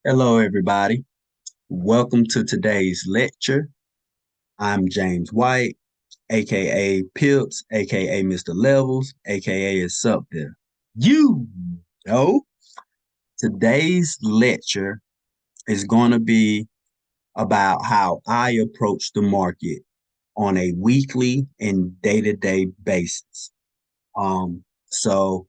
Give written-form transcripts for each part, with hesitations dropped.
Hello, everybody. Welcome to today's lecture. I'm James White, aka Pips, aka Mr. Levels, aka It's Up There. You know, today's lecture is going to be about how I approach the market on a weekly and day-to-day basis. So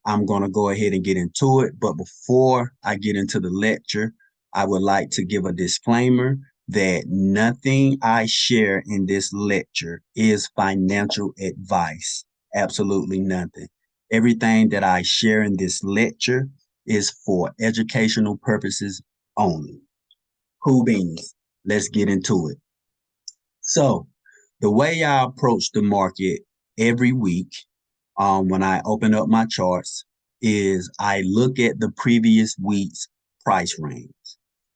I'm going to go ahead and get into it. But before I get into the lecture, I would like to give a disclaimer that nothing I share in this lecture is financial advice. Absolutely nothing. Everything that I share in this lecture is for educational purposes only. Cool beans. Let's get into it. So, the way I approach the market every week when I open up my charts is I look at the previous week's price range.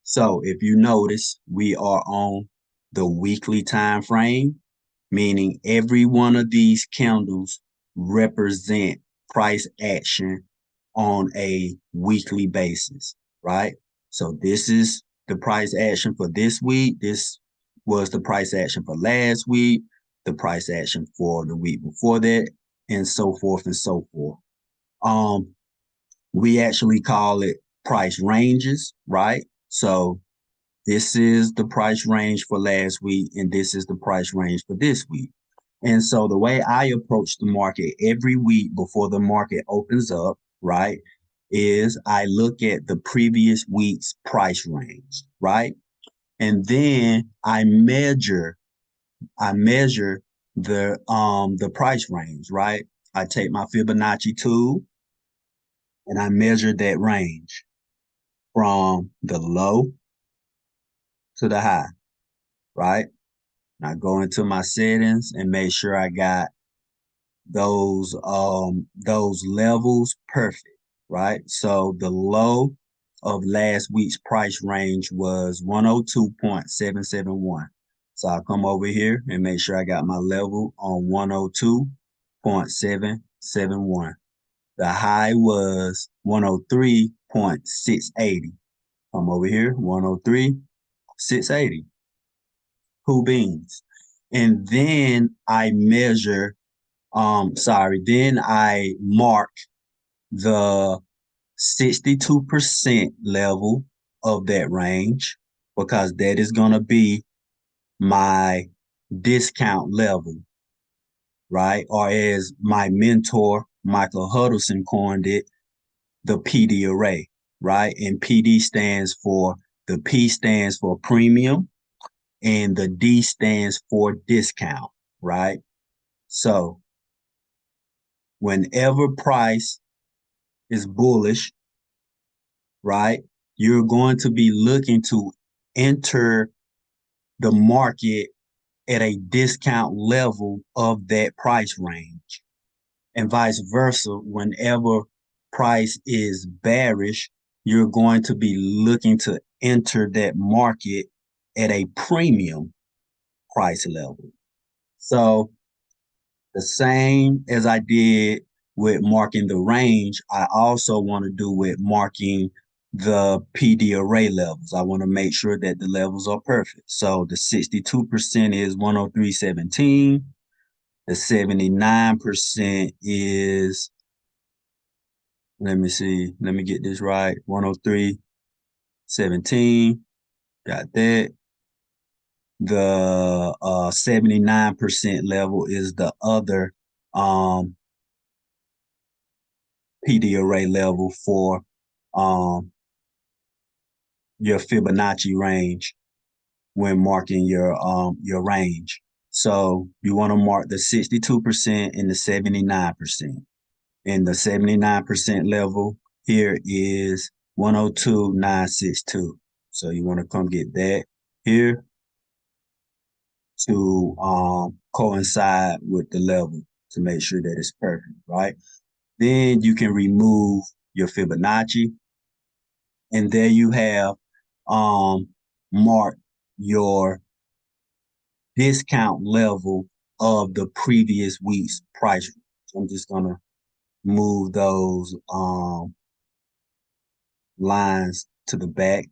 So if you notice, we are on the weekly time frame, meaning every one of these candles represent price action on a weekly basis, right? So this is the price action for this week. This was the price action for last week, the price action for the week before that, and so forth and so forth. Um, we actually call it price ranges, right? So this is the price range for last week, and this is the price range for this week. And so the way I approach the market every week before the market opens up, right, is I look at the previous week's price range, right? And then I measure the price range, right? I take my Fibonacci tool and I measure that range from the low to the high, right? And I go into my settings and make sure I got those levels perfect, right? So the low of last week's price range was 102.771. So I'll come over here and make sure I got my level on 102.771. The high was 103.680. Come over here, 103.680. Cool beans. And then then I mark the 62% level of that range because that is going to be my discount level, right? Or as my mentor, Michael Huddleston, coined it, the PD array, right? And PD stands for the P stands for premium and the D stands for discount, right? So whenever price is bullish, right, you're going to be looking to enter the market at a discount level of that price range. And vice versa, whenever price is bearish, you're going to be looking to enter that market at a premium price level. So the same as I did with marking the range, I also want to do with marking the PD array levels. I want to make sure that the levels are perfect. So the 62% is 103.17. The 79% is, let me see, let me get this right, 103.17. Got that. The 79% level is the other PD array level for your Fibonacci range when marking your range. So you want to mark the 62% and the 79%. And the 79% level here is 102.962. So you want to come get that here to coincide with the level to make sure that it's perfect, right? Then you can remove your Fibonacci, and there you have marked your discount level of the previous week's price. So I'm just gonna move those lines to the back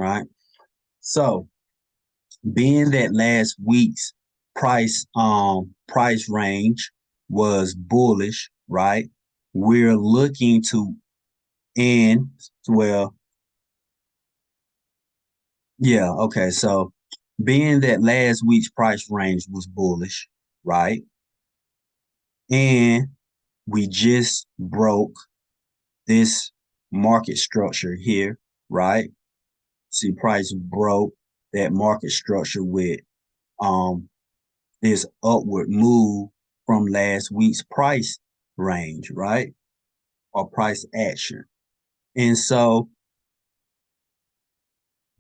right? So being that last week's price range was bullish, right? We're looking to end, well, yeah, okay. So being that last week's price range was bullish, right? And we just broke this market structure here, right? See, price broke that market structure with um this upward move from last week's price range, right? Or price action. And so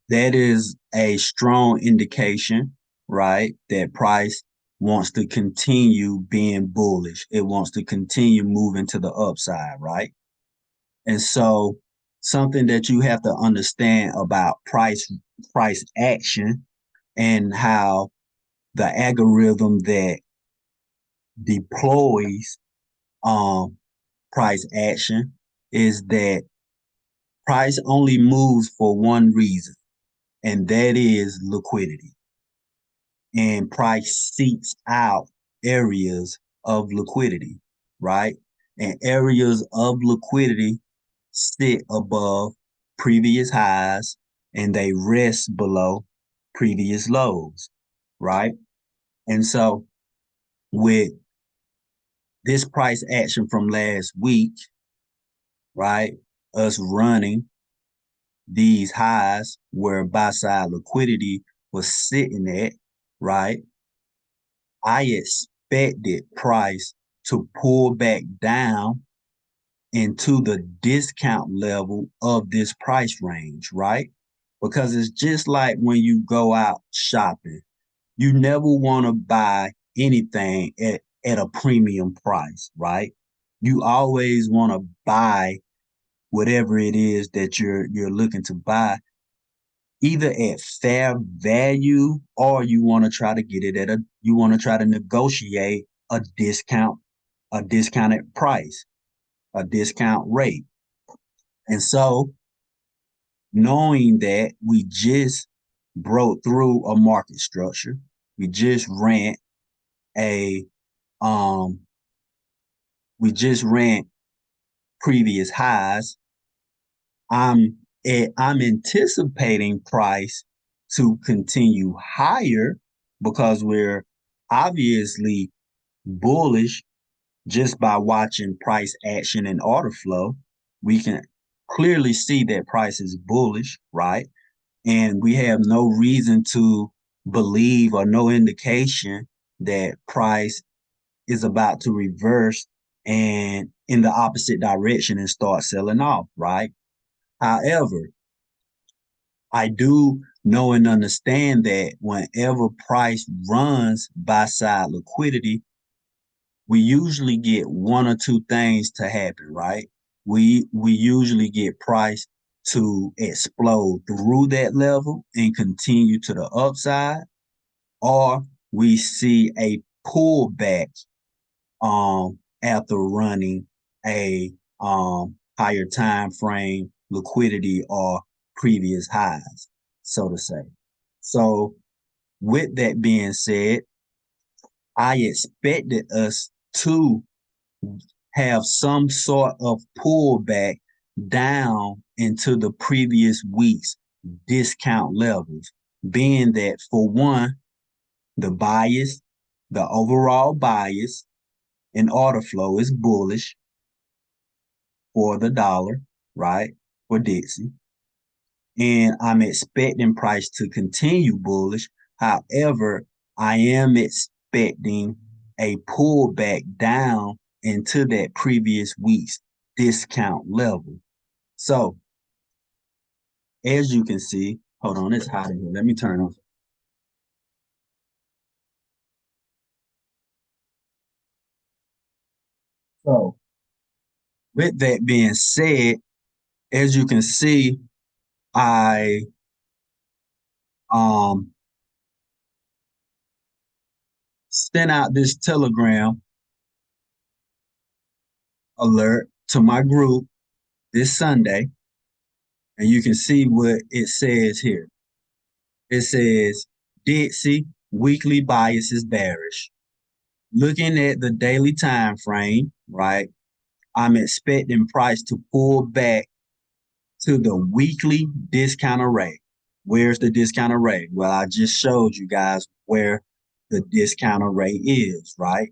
that is a strong indication, right? That price wants to continue being bullish. It wants to continue moving to the upside, right? And so something that you have to understand about price action and how the algorithm that deploys um price action is that price only moves for one reason, and that is liquidity. And price seeks out areas of liquidity, right? And areas of liquidity sit above previous highs and they rest below previous lows, right? And so with this price action from last week, right, us running these highs where buy side liquidity was sitting at, right? I expected price to pull back down into the discount level of this price range, right? Because it's just like when you go out shopping, you never want to buy anything at a premium price, right? You always want to buy whatever it is that you're looking to buy either at fair value or you want to try to get it at a you want to try to negotiate a discounted price, a discount rate. And so knowing that we just broke through a market structure, we just ran a um we just ran previous highs. I'm anticipating price to continue higher because we're obviously bullish just by watching price action and order flow. We can clearly see that price is bullish, right? And we have no reason to believe or no indication that price is about to reverse and in the opposite direction and start selling off, right? However, I do know and understand that whenever price runs buy side liquidity, we usually get one or two things to happen, right? We usually get price to explode through that level and continue to the upside, or we see a pullback after running a higher time frame liquidity or previous highs, so to say. So with that being said, I expected us to have some sort of pullback down into the previous week's discount levels, being that for one, the bias, the overall bias in order flow is bullish for the dollar, right? For Dixie. And I'm expecting price to continue bullish. However, I am expecting a pullback down into that previous week's discount level. So, as you can see, hold on, it's hot in here. Let me turn on. So, with that being said, as you can see, I um sent out this telegram alert to my group this Sunday, And you can see what it says here. It says Dixie weekly bias is bearish. Looking at the daily time frame, right? I'm expecting price to pull back to the weekly discount array. Where's the discount array? Well, I just showed you guys where the discount array is, right?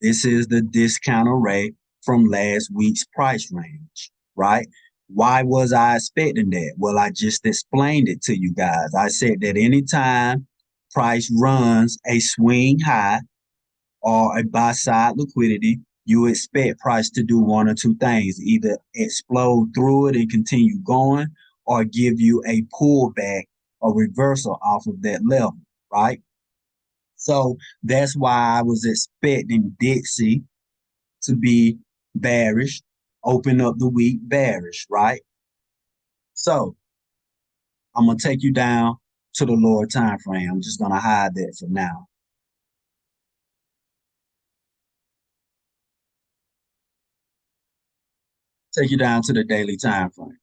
This is the discount array from last week's price range, right? Why was I expecting that? Well, I just explained it to you guys. I said that anytime price runs a swing high or a buy side liquidity, you expect price to do one or two things, either explode through it and continue going, or give you a pullback or reversal off of that level, right? So that's why I was expecting Dixie to be bearish, open up the week bearish, right? So I'm gonna take you down to the lower time frame. I'm just gonna hide that for now. Take you down to the daily time frame.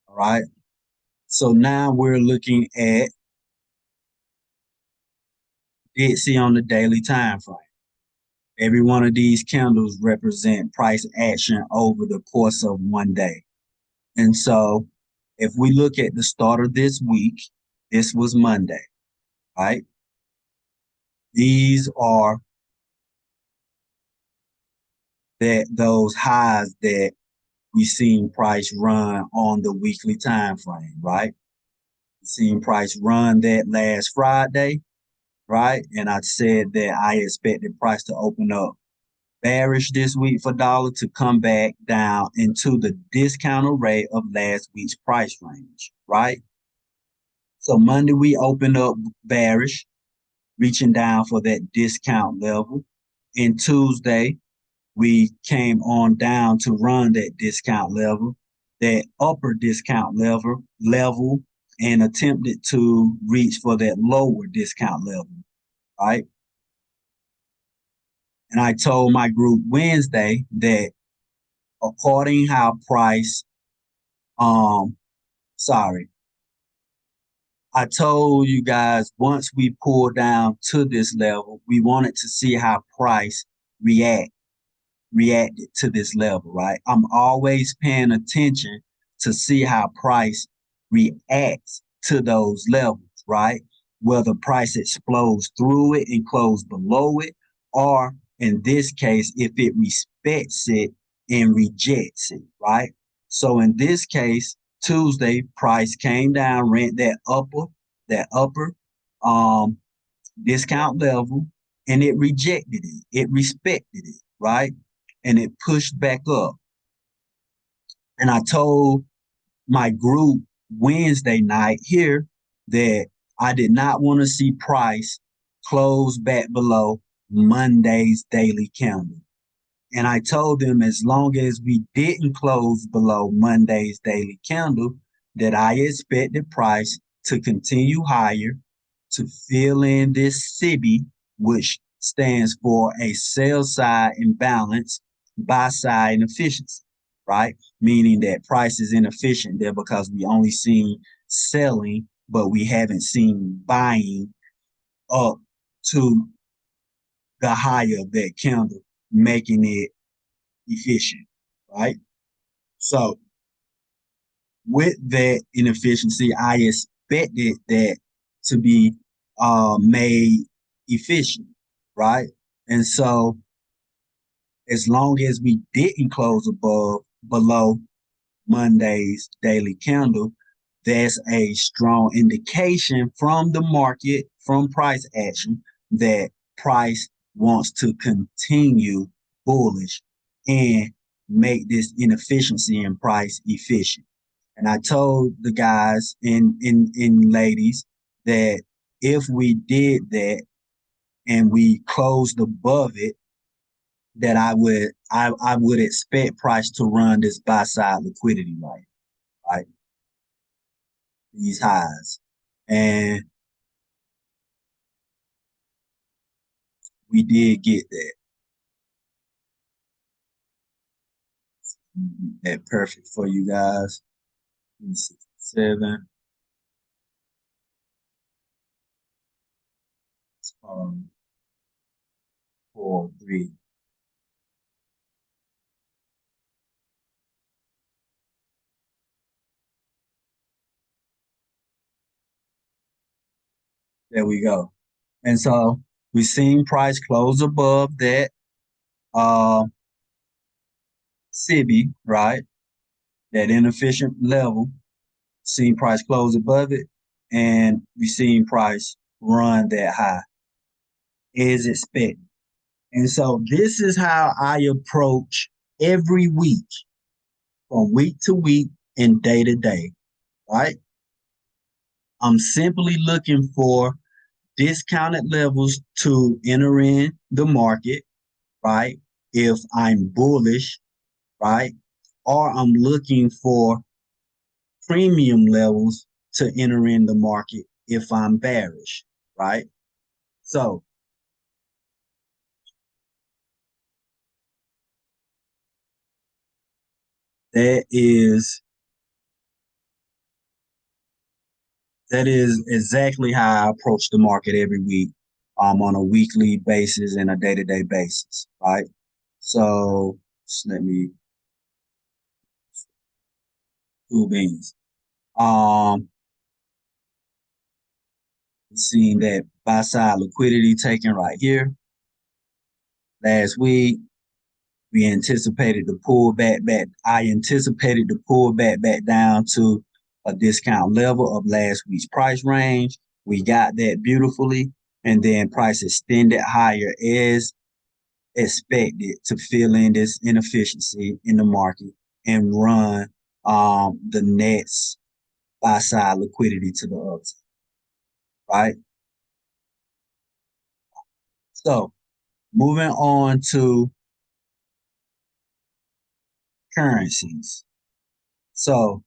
All right. So now we're looking at Dixie on the daily time frame. Every one of these candles represent price action over the course of one day. And so if we look at the start of this week, this was Monday, right? These are those highs that we seen price run on the weekly time frame, right? We seen price run that last Friday, right? And I said that I expected price to open up bearish this week for dollar to come back down into the discount array of last week's price range, right? So Monday we opened up bearish, reaching down for that discount level. And Tuesday we came on down to run that discount level, that upper discount level, and attempted to reach for that lower discount level, right? And I told my group Wednesday that according how price, um, sorry, I told you guys once we pull down to this level, we wanted to see how price react reacted to this level, right? I'm always paying attention to see how price reacts to those levels, right? Whether price explodes through it and close below it, or in this case, if it respects it and rejects it, right? So in this case, Tuesday, price came down, rent that upper um discount level, and it rejected it. It respected it, right? And it pushed back up. And I told my group Wednesday night here that I did not want to see price close back below Monday's daily candle. And I told them as long as we didn't close below Monday's daily candle, that I expected price to continue higher to fill in this SIBI, which stands for a sell side imbalance, buy side inefficiency, right? Meaning that price is inefficient there because we only seen selling, but we haven't seen buying up to the high of that candle, making it efficient, right? So with that inefficiency, I expected that to be made efficient, right? And so as long as we didn't close above below Monday's daily candle, that's a strong indication from the market, from price action, that price wants to continue bullish and make this inefficiency in price efficient. And I told the guys and ladies that if we did that and we closed above it, that I would expect price to run this buy side liquidity right, these highs. And we did get that. That perfect for you guys. 67. Um, 4, 3. There we go. And so we've seen price close above that uh SIBI, right? That inefficient level. Seen price close above it, and we've seen price run that high as expected. And so this is how I approach every week, from week to week and day to day, right? I'm simply looking for discounted levels to enter in the market, right? If I'm bullish, right? Or I'm looking for premium levels to enter in the market if I'm bearish, right? So that is that is exactly how I approach the market every week, on a weekly basis and a day-to-day basis, right? So let me cool beans. Um, seeing that buy side liquidity taken right here last week. We anticipated the pullback back. I anticipated the pullback back down to a discount level of last week's price range. We got that beautifully, and then price extended higher as expected to fill in this inefficiency in the market and run the next buy side liquidity to the upside, right? So moving on to currencies. So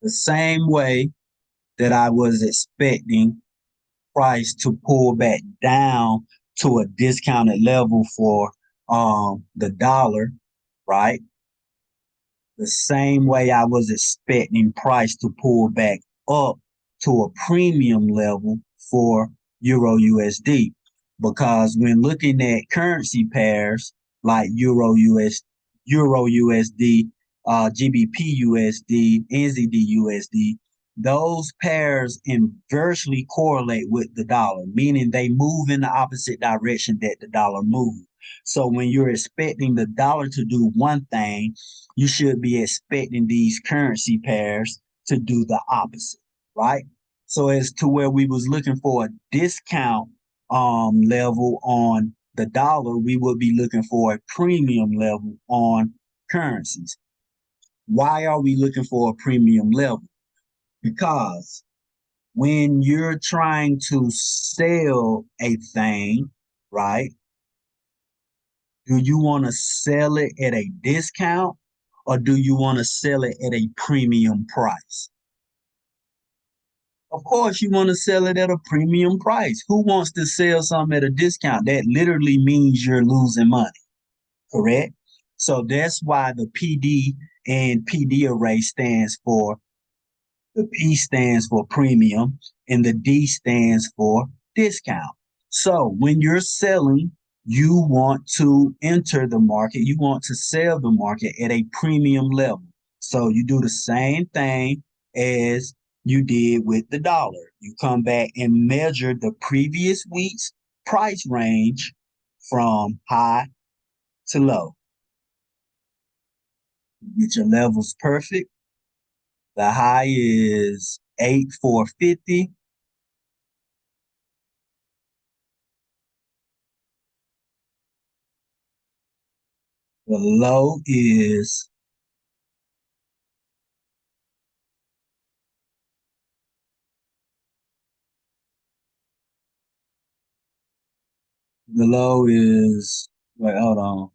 the same way that I was expecting price to pull back down to a discounted level for the dollar, right? The same way I was expecting price to pull back up to a premium level for Euro USD. Because when looking at currency pairs like Euro USD, GBP USD, NZD USD, those pairs inversely correlate with the dollar, meaning they move in the opposite direction that the dollar moves. So when you're expecting the dollar to do one thing, you should be expecting these currency pairs to do the opposite, right? So as to where we was looking for a discount level on the dollar, we would be looking for a premium level on currencies. Why are we looking for a premium level? Because when you're trying to sell a thing, right? Do you want to sell it at a discount, or do you want to sell it at a premium price? Of course, you want to sell it at a premium price. Who wants to sell something at a discount? That literally means you're losing money, correct? So that's why the PD and PD array stands for, the P stands for premium and the D stands for discount. So when you're selling, you want to enter the market, you want to sell the market at a premium level. So you do the same thing as you did with the dollar. You come back and measure the previous week's price range from high to low. Get your levels perfect. The high is 8,450. The low is the low is wait, hold on.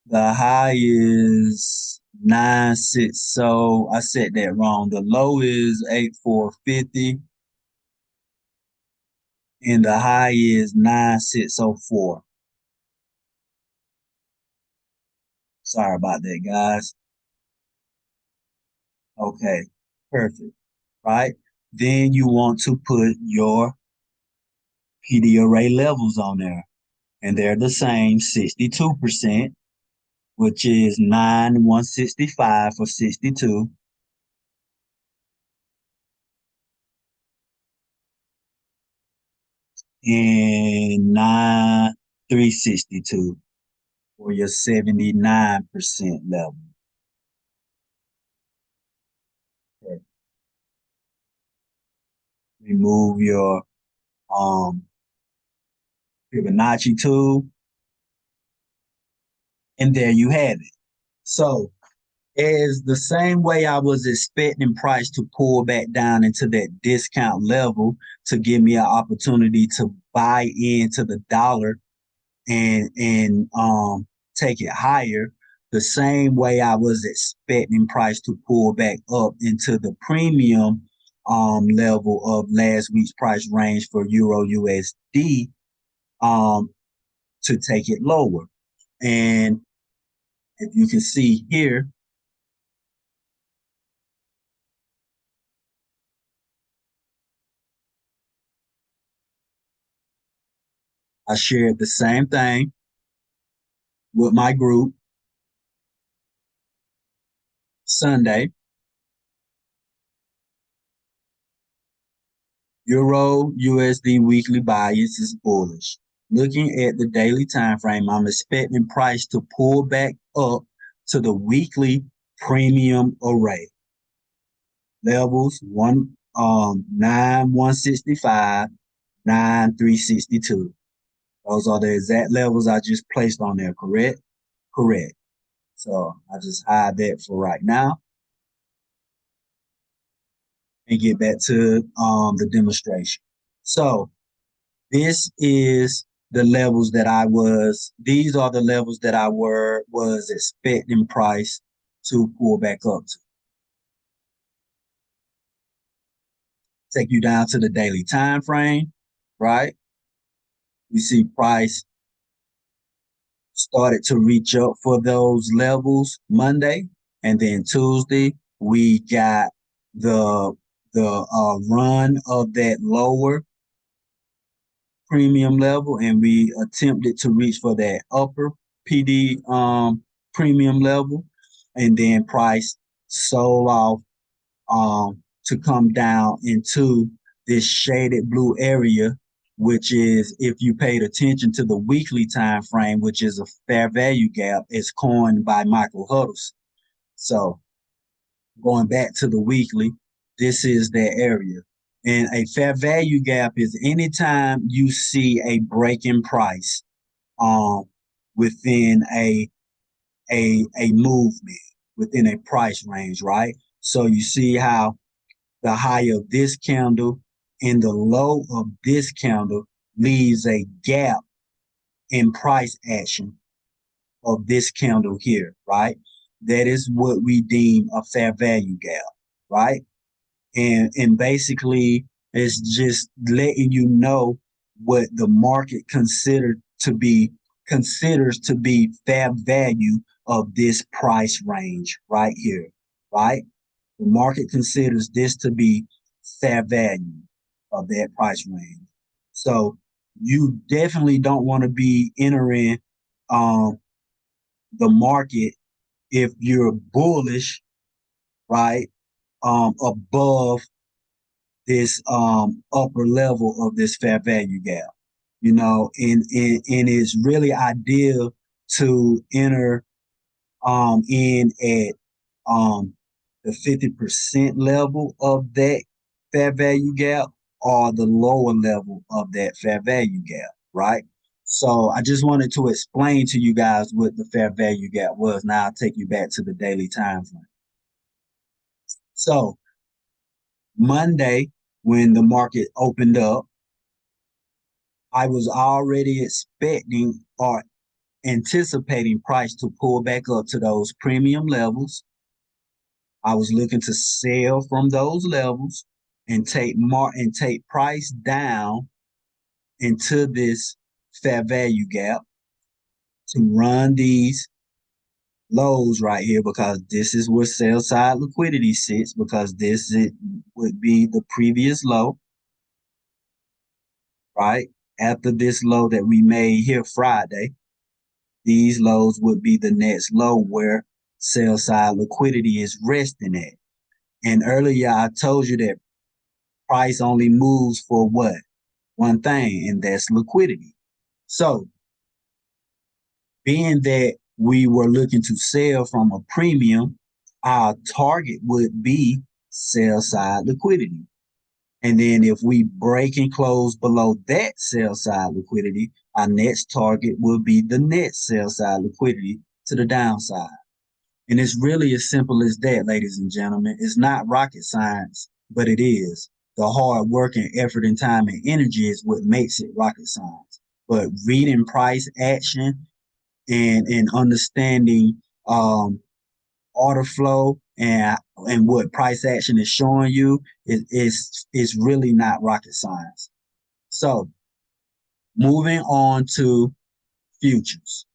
The high is 9,6. So I said that wrong. The low is 8,450 and the high is 9,604. Sorry about that, guys. Okay, perfect. Right? Then you want to put your PD array levels on there. And they're the same 62%, which is 9,165 for 62, and 9,362 for your 79% level. Okay. Remove your um Fibonacci tool, and there you have it. So as the same way I was expecting price to pull back down into that discount level to give me an opportunity to buy into the dollar and take it higher, the same way I was expecting price to pull back up into the premium level of last week's price range for Euro USD um to take it lower. And if you can see here, I shared the same thing with my group Sunday. Euro USD weekly bias is bullish. Looking at the daily time frame, I'm expecting price to pull back up to the weekly premium array levels 9,165, 9,362. Those are the exact levels I just placed on there. Correct? Correct. So I just hide that for right now and get back to the demonstration. So this is the levels that these are the levels that I was expecting price to pull back up to. Take you down to the daily time frame, right? We see price started to reach up for those levels Monday, and then Tuesday we got the run of that lower premium level, and we attempted to reach for that upper PD premium level, and then price sold off to come down into this shaded blue area, which is, if you paid attention to the weekly time frame, which is a fair value gap, is coined by Michael Huddleston. So going back to the weekly, this is their area. And a fair value gap is anytime you see a break in price um, within a movement, within a price range, right? So you see how the high of this candle and the low of this candle leaves a gap in price action of this candle here, right? That is what we deem a fair value gap, right? And basically it's just letting you know what the market considers to be fair value of this price range right here, right? The market considers this to be fair value of that price range. So you definitely don't want to be entering um, the market if you're bullish, right? Above this upper level of this fair value gap, and it's really ideal to enter in at the 50% level of that fair value gap or the lower level of that fair value gap, right? So I just wanted to explain to you guys what the fair value gap was. Now I'll take you back to the daily time frame. So Monday, when the market opened up, I was already expecting or anticipating price to pull back up to those premium levels. I was looking to sell from those levels and take price down into this fair value gap to run these lows right here because this is where sell side liquidity sits because would be the previous low, right? After this low that we made here Friday, these lows would be the next low where sell side liquidity is resting at. And earlier I told you that price only moves for what? One thing, and that's liquidity. So being that we were looking to sell from a premium, our target would be sell side liquidity. And then if we break and close below that sell side liquidity, our next target will be the next sell side liquidity to the downside. And it's really as simple as that, ladies and gentlemen. It's not rocket science, but it is. The hard work and effort and time and energy is what makes it rocket science. But reading price action and understanding order flow and what price action is showing you is really not rocket science. So moving on to futures,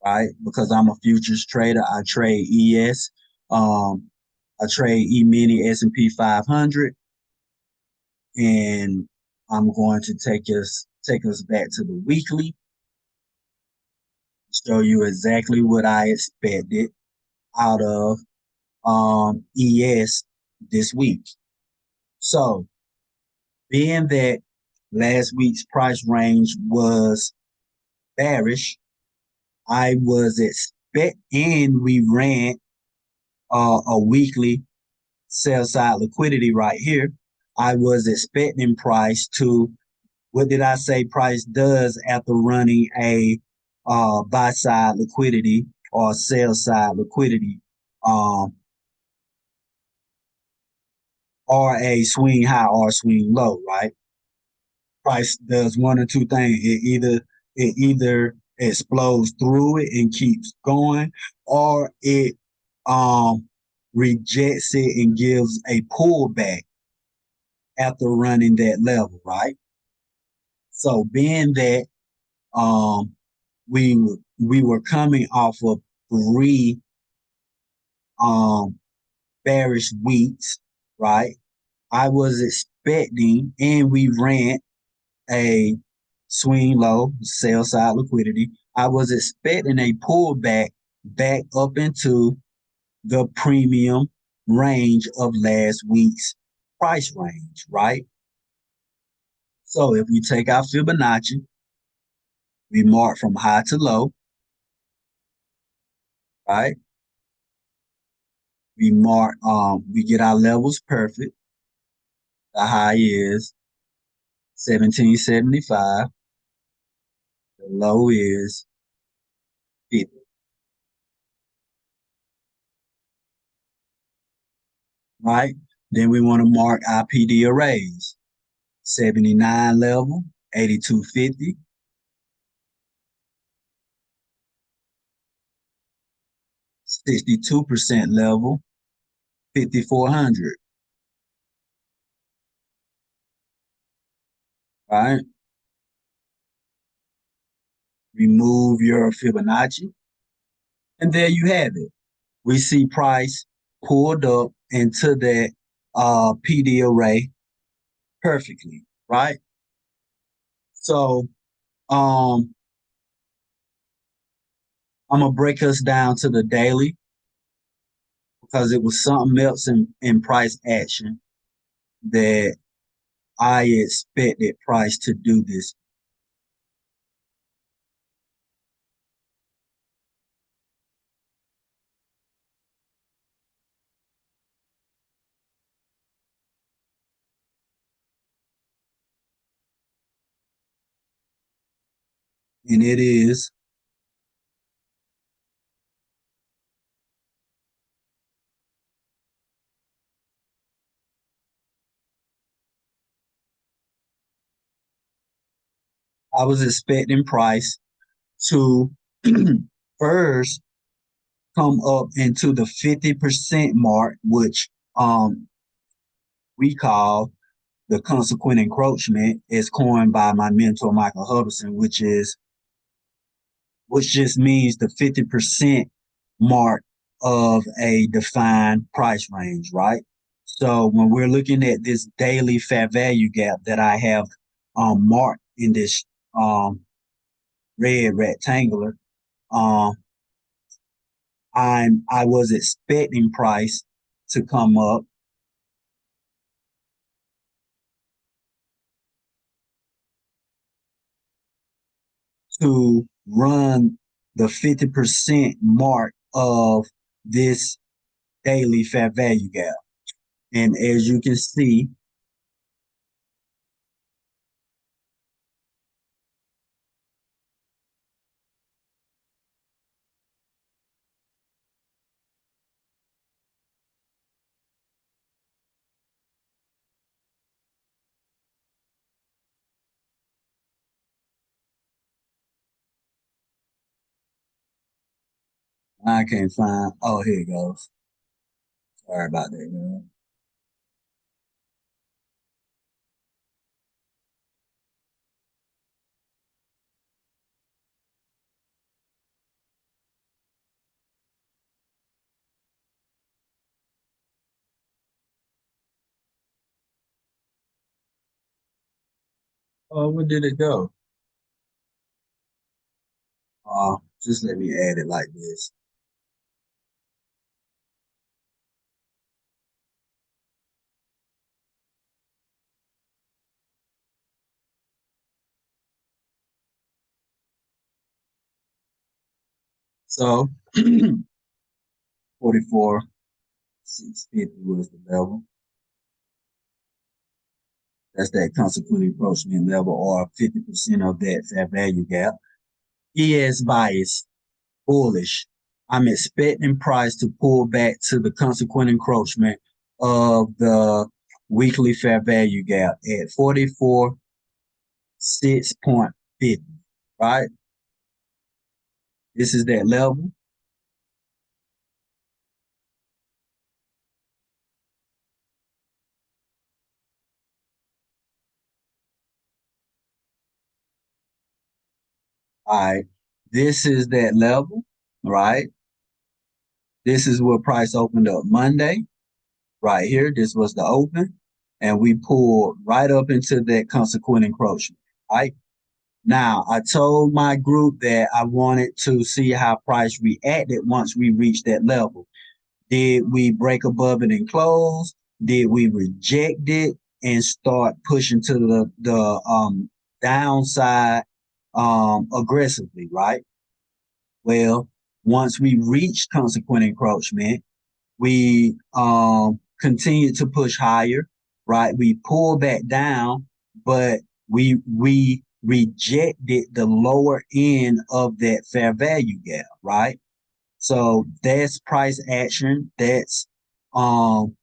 right? Because I'm a futures trader, I trade ES, I trade E-mini S&P 500, and I'm going to take us back to the weekly, show you exactly what I expected out of ES this week. So, being that last week's price range was bearish, I was expecting we ran a weekly sell side liquidity right here. I was expecting price to, what did I say price does after running a buy side liquidity or sell side liquidity? Um, or a swing high or swing low, right? Price does one or two things. It either explodes through it and keeps going, or it um rejects it and gives a pullback after running that level, right? So being that um we were coming off of three um bearish weeks, right? I was expecting, and we ran a swing low, sell side liquidity. I was expecting a pullback back up into the premium range of last week's price range, right? So if we take our Fibonacci, we mark from high to low, right? We get our levels perfect. The high is 1775. The low is 50, right? Then we want to mark our PD arrays. 79 level, 8250, 62% level, 5400, right? Remove your Fibonacci, and there you have it. We see price pulled up into that PD array perfectly, right? So um, I'm gonna break us down to the daily because it was something else in price action that I expected price to do this. And it is I was expecting price to first come up into the 50% mark, which we call the consequent encroachment, is coined by my mentor Michael Huddleston, which just means the 50% mark of a defined price range, right? So when we're looking at this daily fair value gap that I have marked in this red rectangular, um, I was expecting price to come up to run the 50% mark of this daily fair value gap. And as you can see, I can't find, oh, here it goes. Sorry about that, girl. Oh, where did it go? Just let me add it like this. So 44, 650 was the level. That's that consequent encroachment level or 50% of that fair value gap. ES bias, bullish. I'm expecting price to pull back to the consequent encroachment of the weekly fair value gap at 44, 6.50, right? This is that level. All right. This is that level, right? This is where price opened up Monday, right here. This was the open. And we pulled right up into that consequent encroachment, right? Now, I told my group that I wanted to see how price reacted once we reached that level. Did we break above it and close? Did we reject it and start pushing to the downside aggressively, right? Well, once we reached consequent encroachment, we continued to push higher, right? We pulled back down, but we rejected the lower end of that fair value gap, right? So that's price action. That's um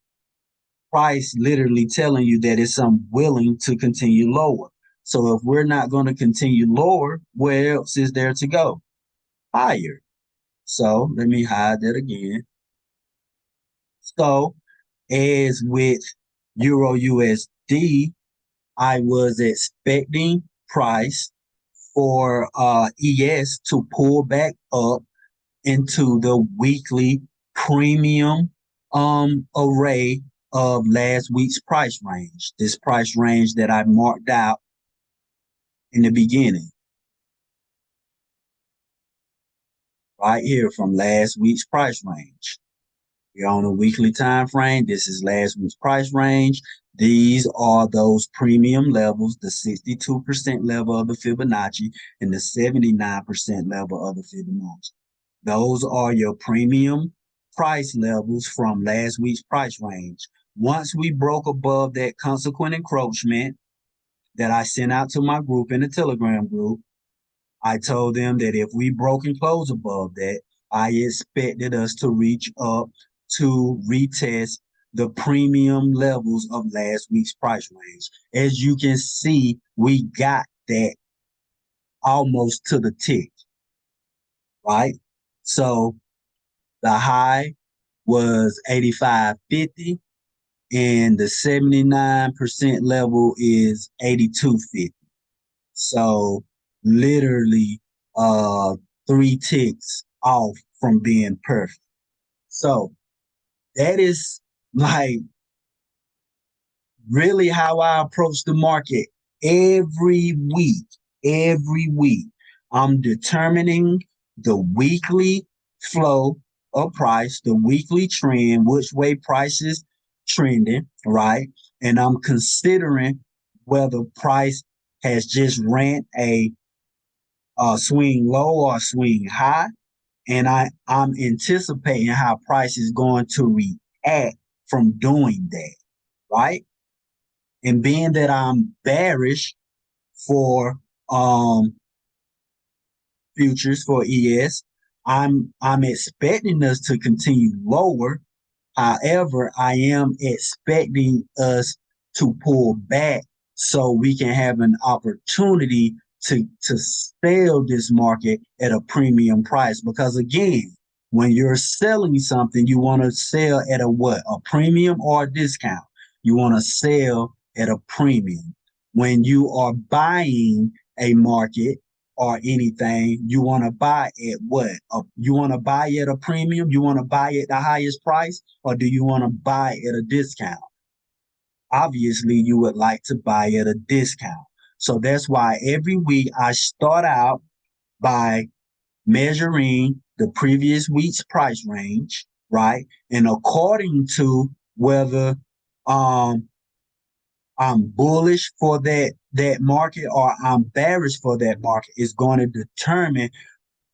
price literally telling you that it's unwilling to continue lower. So if we're not going to continue lower, where else is there to go? Higher. So let me hide that again. So as with Euro USD, I was expecting price for ES to pull back up into the weekly premium array of last week's price range. This price range that I marked out in the beginning, right here from last week's price range. We're on a weekly time frame. This is last week's price range. These are those premium levels, the 62% level of the Fibonacci and the 79% level of the Fibonacci. Those are your premium price levels from last week's price range. Once we broke above that consequent encroachment that I sent out to my group in the Telegram group, I told them that if we broke and closed above that, I expected us to reach up to retest the premium levels of last week's price range. As you can see, we got that almost to the tick, right? So the high was 85.50 and the 79% level is 82.50. So literally 3 ticks off from being perfect. So that is like really how I approach the market every week. Every week, I'm determining the weekly flow of price, the weekly trend, which way price is trending, right? And I'm considering whether price has just ran a swing low or swing high. And I'm anticipating how price is going to react from doing that, right? And being that I'm bearish for futures for ES, I'm expecting us to continue lower. However, I am expecting us to pull back so we can have an opportunity to sell this market at a premium price. Because again, when you're selling something, you want to sell at a what? A premium or a discount. You want to sell at a premium. When you are buying a market or anything, you want to buy at what? You want to buy at a premium? You want to buy at the highest price? Or do you want to buy at a discount? Obviously, you would like to buy at a discount. So that's why every week I start out by measuring the previous week's price range, right? And according to whether um, I'm bullish for that market or I'm bearish for that market is going to determine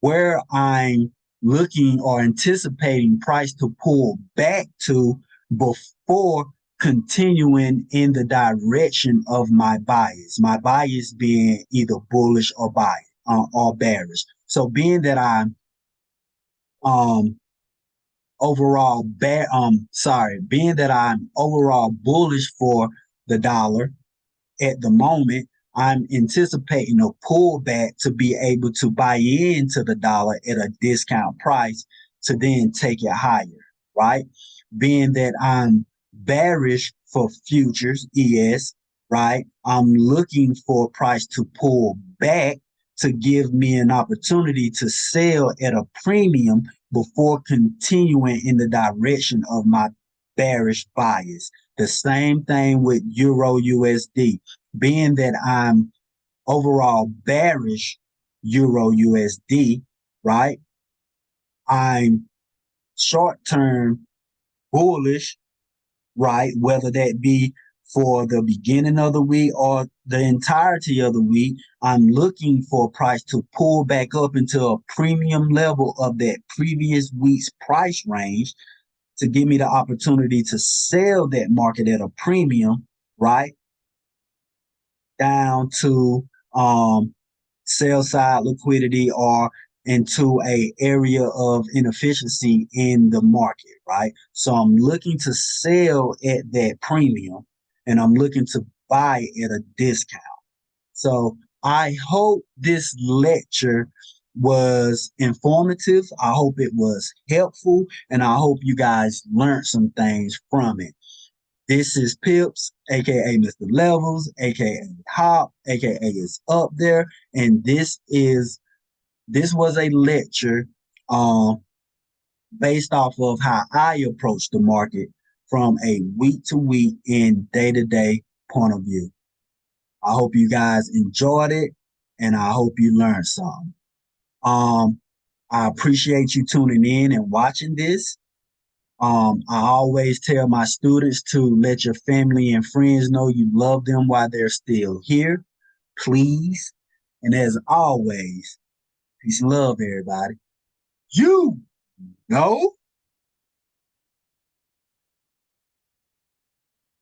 where I'm looking or anticipating price to pull back to before continuing in the direction of my bias. My bias being either bullish or bias or bearish. So being that I'm um being that I'm overall bullish for the dollar at the moment, I'm anticipating a pullback to be able to buy into the dollar at a discount price to then take it higher, right? Being that I'm bearish for futures, ES, right? I'm looking for price to pull back to give me an opportunity to sell at a premium before continuing in the direction of my bearish bias. The same thing with Euro USD. Being that I'm overall bearish Euro USD, right? I'm short term bullish, right? Whether that be for the beginning of the week or the entirety of the week, I'm looking for a price to pull back up into a premium level of that previous week's price range to give me the opportunity to sell that market at a premium, right? Down to sell side liquidity or into a area of inefficiency in the market, right? So I'm looking to sell at that premium and I'm looking to buy at a discount. So I hope this lecture was informative. I hope it was helpful and I hope you guys learned some things from it. This is Pips, aka Mr. Levels, aka Hop, aka is up there, and this was a lecture um based off of how I approach the market from a week to week and day to day point of view. I hope you guys enjoyed it and I hope you learned something. Um, I appreciate you tuning in and watching this. I always tell my students to let your family and friends know you love them while they're still here, please. And as always, peace and love, everybody. You know.